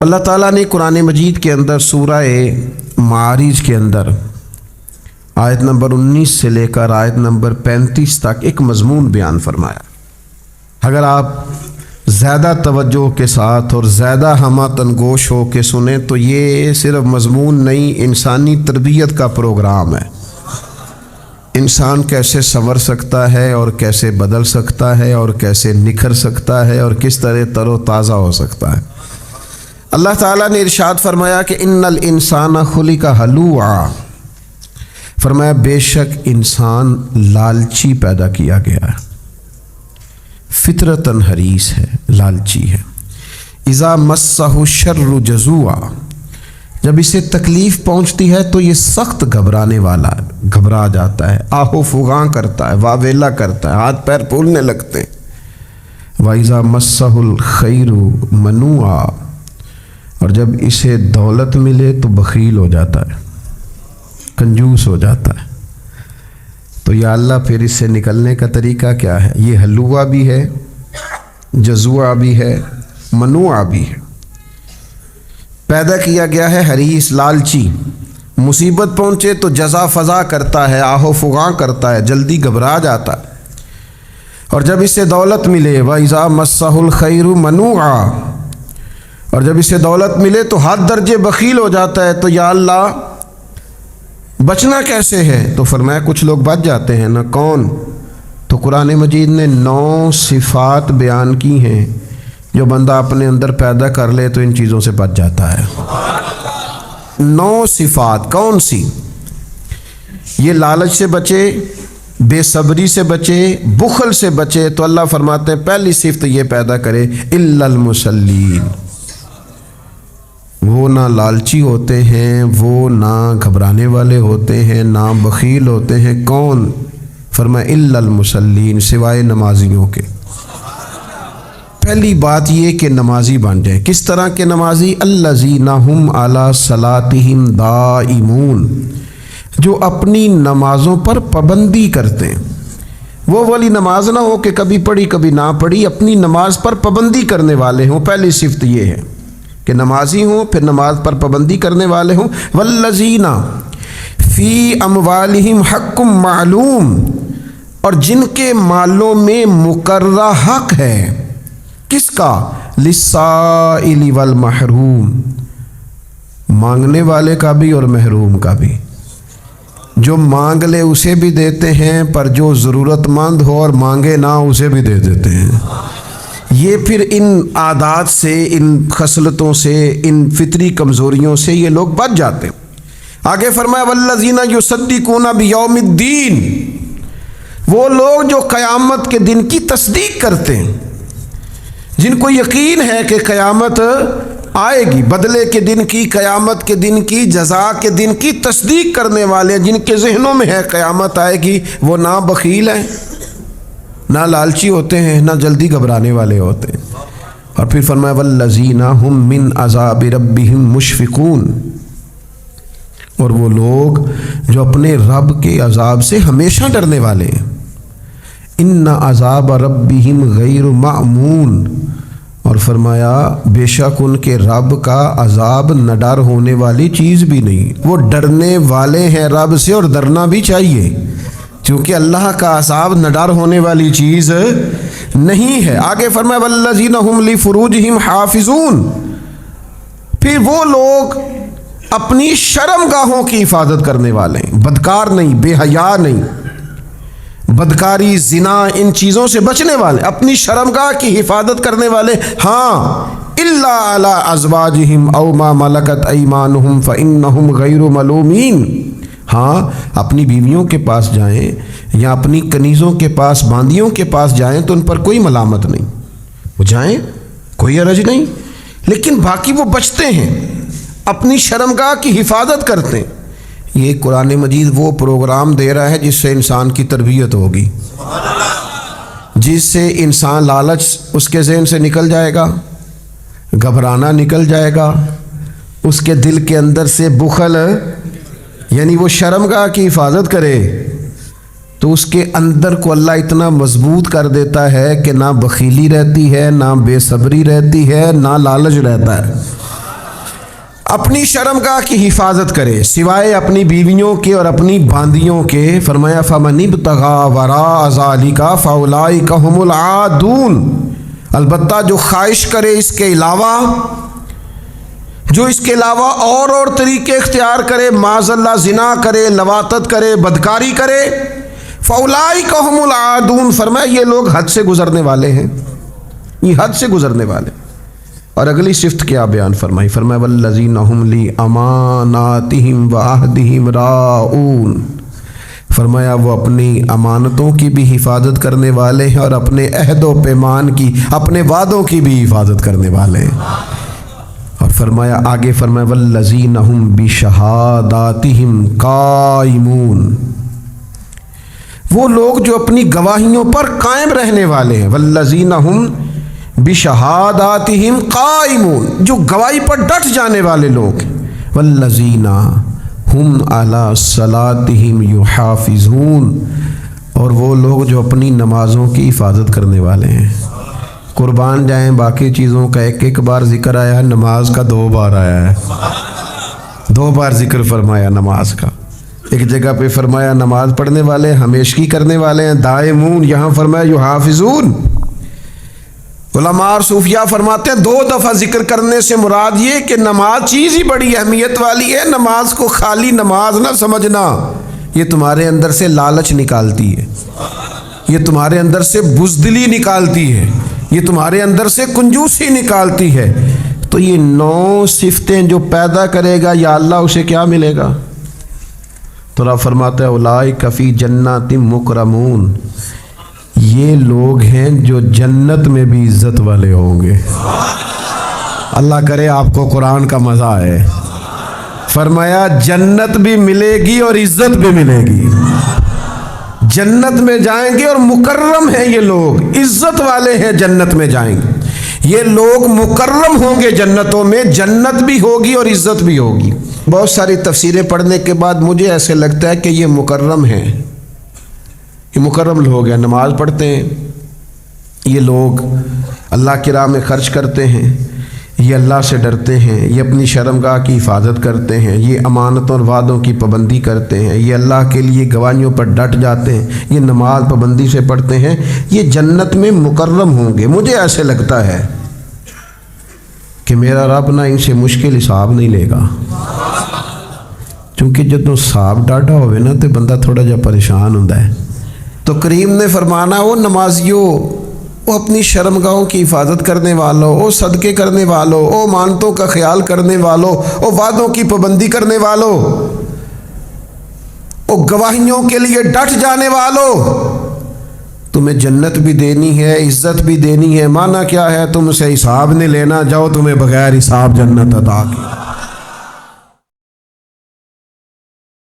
अल्लाह ताला ने कुरान मजीद के अंदर सूरह मारिज के अंदर आयत नंबर 19 से लेकर आयत नंबर 35 तक एक मजमून बयान फरमाया। अगर आप ज़्यादा तवज्जो के साथ और ज़्यादा हमातनगोश हो के सुने तो ये सिर्फ मजमून नहीं, इंसानी तरबियत का प्रोग्राम है। इंसान कैसे संवर सकता है और कैसे बदल सकता है और कैसे निखर सकता है और किस तरह तरोताज़ा हो सकता है। अल्लाह ताला ने इरशाद फरमाया कि इन्नल इंसाना खुलिका हलूआ, फरमाया बेशक इंसान लालची पैदा किया गया है, फितरतन हरीस है, लालची है। इज़ा मस्सहु शर्रु जज़ुआ, जब इसे तकलीफ़ पहुँचती है तो ये सख्त घबराने वाला है, घबरा जाता है, आहो फुगां करता है, वावेला करता है, हाथ पैर फूलने लगते हैं। वाइज़ा मस्सहुल खैरु मनुआ, और जब इसे दौलत मिले तो बखील हो जाता है, कंजूस हो जाता है। तो या अल्लाह फिर इससे निकलने का तरीका क्या है? ये हलुआ भी है, जजुआ भी है, मनुआ भी है। पैदा किया गया है हरीस, लालची। मुसीबत पहुंचे तो जजा फजा करता है, आहो फुगां करता है, जल्दी घबरा जाता है। और जब इसे दौलत मिले, वइज़ा मस्सहुल खैरु मनुआ, और जब इसे दौलत मिले तो हद दर्जे बखील हो जाता है। तो या अल्लाह बचना कैसे है? तो फरमाया कुछ लोग बच जाते हैं ना। कौन? तो कुरान मजीद ने 9 सिफ़ात बयान की हैं जो बंदा अपने अंदर पैदा कर ले तो इन चीज़ों से बच जाता है। 9 सिफ़ात कौन सी? ये लालच से बचे, बेसब्री से बचे, बुखल से बचे। तो अल्लाह फरमाते हैं पहली सिफ़त ये पैदा करे, इल्लल मुसल्लीन, वो ना लालची होते हैं, वो ना घबराने वाले होते हैं, ना बखील होते हैं। कौन? फरमाया इल्लल मुसल्लीन, सिवाय नमाजियों के। पहली बात ये कि नमाजी बन जाए। किस तरह के नमाजी? अल्लज़ीना हुम अला सलातिहिम दाइमून, जो अपनी नमाज़ों पर पाबंदी करते हैं। वो वाली नमाज ना हो कि कभी पढ़ी कभी ना पढ़ी, अपनी नमाज पर पाबंदी करने वाले हों। पहली सिफ़त ये है कि नमाजी हों, फिर नमाज पर पाबंदी करने वाले हों। वल्लज़ीना फ़ी अमवालिहिम हक़्क़ुम मालूम, और जिनके मालों में मुकर्रा हक है। किसका? लिस्साइली वल महरूम, मांगने वाले का भी और महरूम का भी। जो मांग ले उसे भी देते हैं, पर जो ज़रूरतमंद हो और मांगे ना उसे भी दे देते हैं। ये फिर इन आदात से, इन खसलतों से, इन फितरी कमज़ोरियों से ये लोग बच जाते हैं। आगे फरमाया वल्लज़ीना युसद्दिक़ूना बियौमिद्दीन, वो लोग जो क़यामत के दिन की तस्दीक करते हैं, जिनको यकीन है कि क़यामत आएगी, बदले के दिन की, क़यामत के दिन की, जज़ा के दिन की तस्दीक करने वाले, जिनके ज़हनों में है क़यामत आएगी, वो ना बखील हैं, ना लालची होते हैं, ना जल्दी घबराने वाले होते हैं। और फिर फरमाया वल्लज़ीना हुम मिन अज़ाबि रब्बिहिम मुशफ़िक़ून, और वो लोग जो अपने रब के अज़ाब से हमेशा डरने वाले हैं। इन्ना अज़ाब रब्बिहिम गैर मामून, और फरमाया बेशक उनके रब का अज़ाब न डर होने वाली चीज़ भी नहीं। वो डरने वाले हैं रब से, और डरना भी चाहिए, क्योंकि अल्लाह का अज़ाब न डर होने वाली चीज़ नहीं है। आगे फरमाया वल्लज़ीना हुम लिफ़ुरूजिहिम हाफ़िज़ून, फिर वो लोग अपनी शर्मगाहों की हिफाजत करने वाले हैं, बदकार नहीं, बेहया नहीं, बदकारी, ज़िना, इन चीज़ों से बचने वाले, अपनी शर्मगाह की हिफाजत करने वाले। हाँ, इल्ला अला अज़वाजिहिम औ मा मलकत अयमानुहुम फ़इन्नहुम गैरु मलूमीन, हाँ अपनी बीवियों के पास जाएं या अपनी कनीज़ों के पास, बांदियों के पास जाएं तो उन पर कोई मलामत नहीं, वो जाएं, कोई हरज नहीं। लेकिन बाकी वो बचते हैं, अपनी शर्मगाह की हिफाजत करते हैं। ये कुरान मजीद वो प्रोग्राम दे रहा है जिससे इंसान की तरबियत होगी, जिससे इंसान, लालच उसके ज़हन से निकल जाएगा, घबराना निकल जाएगा, उसके दिल के अंदर से बुखल, यानी वो शर्मगाह की हिफाजत करे तो उसके अंदर को अल्लाह इतना मजबूत कर देता है कि ना बखीली रहती है, ना बेसब्री रहती है, ना लालच रहता है। अपनी शर्मगाह की हिफाजत करे सिवाय अपनी बीवियों के और अपनी बांदियों के। फरमाया फमन इब्तगा वरा ज़ालिका फउलाइका हुमुल आदून, अलबत्ता जो ख्वाहिश करे इसके अलावा, जो इसके अलावा और तरीके इख्तियार करे, माज़ल्ला जिना करे, लवातत करे, बदकारी करे, फउलाइका हुमुल आदून, फरमाया ये लोग हद से गुजरने वाले हैं, ये हद से गुजरने वाले। और अगली सिफ्त क्या बयान फरमाई, फरमाया वल्लज़ीना हुम ली अमानातिहिम व अहदिहिम राऊन, फरमाया वो अपनी अमानतों की भी हिफाजत करने वाले हैं और अपने अहद व पैमान की, अपने वादों की भी हिफाजत करने वाले हैं। और फरमाया आगे, फरमाया वल्लज़ीना हुम बिशहादातिहिम काइमून, वो लोग जो अपनी गवाहियों पर कायम रहने वाले हैं। वल्लज़ीना हुम बिशहादातिहिम काइमून, जो गवाही पर डट जाने वाले लोग। वल्लज़ीना हुम अला सलातिहिम युहाफिजून, और वो लोग जो अपनी नमाज़ों की हिफाजत करने वाले हैं। कुर्बान जाएं, बाकी चीज़ों का एक एक बार जिक्र आया है, नमाज का 2 बार आया है, 2 बार जिक्र फरमाया नमाज का। एक जगह पे फरमाया नमाज पढ़ने वाले हमेशगी करने वाले हैं दायमून, यहाँ फरमाया युहाफिजून। उलमा और सूफिया फरमाते हैं 2 दफ़ा जिक्र करने से मुराद ये कि नमाज चीज़ ही बड़ी अहमियत वाली है। नमाज को खाली नमाज ना समझना, ये तुम्हारे अंदर से लालच निकालती है, ये तुम्हारे अंदर से बुज़दिली निकालती है, ये तुम्हारे अंदर से कंजूसी निकालती है। तो ये 9 सिफतें जो पैदा करेगा या अल्लाह उसे क्या मिलेगा? तो रब फरमाता है उलाइका फी जन्नातिम मुकरमून, ये लोग हैं जो जन्नत में भी इज्जत वाले होंगे। अल्लाह करे आपको कुरान का मज़ा आए। फरमाया जन्नत भी मिलेगी और इज्जत भी मिलेगी, जन्नत में जाएंगे और मुकर्रम हैं ये लोग, इज्जत वाले हैं, जन्नत में जाएंगे ये लोग, मुकर्रम होंगे जन्नतों में, जन्नत भी होगी और इज्जत भी होगी। बहुत सारी तफसीरें पढ़ने के बाद मुझे ऐसे लगता है कि ये मुकर्रम हैं, ये मुकर्रम लोग हैं, नमाज पढ़ते हैं, ये लोग अल्लाह की राह में खर्च करते हैं, ये अल्लाह से डरते हैं, ये अपनी शर्मगाह की हिफाजत करते हैं, ये अमानतों और वादों की पाबंदी करते हैं, ये अल्लाह के लिए गवाहियों पर डट जाते हैं, ये नमाज पाबंदी से पढ़ते हैं, ये जन्नत में मुकर्रम होंगे। मुझे ऐसे लगता है कि मेरा रब ना इनसे मुश्किल हिसाब नहीं लेगा, क्योंकि जब हिसाब डाढ़ा होवे ना तो बंदा थोड़ा जा परेशान होता है। तो करीम ने फरमाना वो नमाजियों, वो अपनी शर्मगाहों की हिफाजत करने वालों, वो सदक़े करने वालों, वो मानतों का ख्याल करने वालों, वो वादों की पाबंदी करने वालों, वो गवाहियों के लिए डट जाने वालों, तुम्हें जन्नत भी देनी है, इज्जत भी देनी है। माना क्या है, तुमसे हिसाब नहीं लेना, जाओ तुम्हें बगैर हिसाब जन्नत अता की।